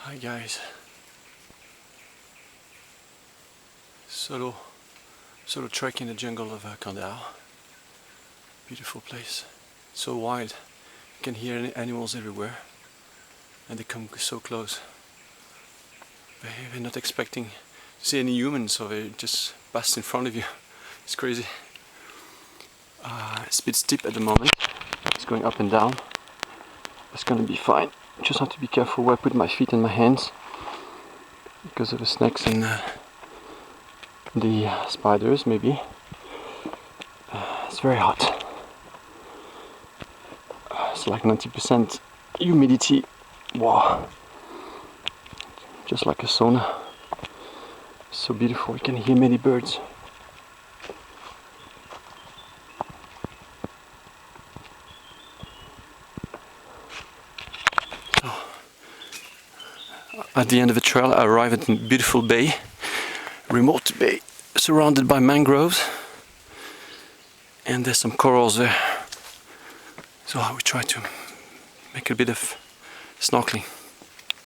Hi guys, solo trek in the jungle of Kandahar. Beautiful place, so wild. You can hear animals everywhere, and they come so close. We're not expecting to see any humans, so they just pass in front of you. It's crazy. It's a bit steep at the moment. It's going up and down. It's gonna be fine. Just have to be careful where I put my feet and my hands because of the snakes and the spiders, maybe. It's very hot. It's like 90% humidity. Wow. Just like a sauna. So beautiful. You can hear many birds. At the end of the trail, I arrive at a beautiful bay, remote bay, surrounded by mangroves, and there's some corals there. So I will try to make a bit of snorkeling.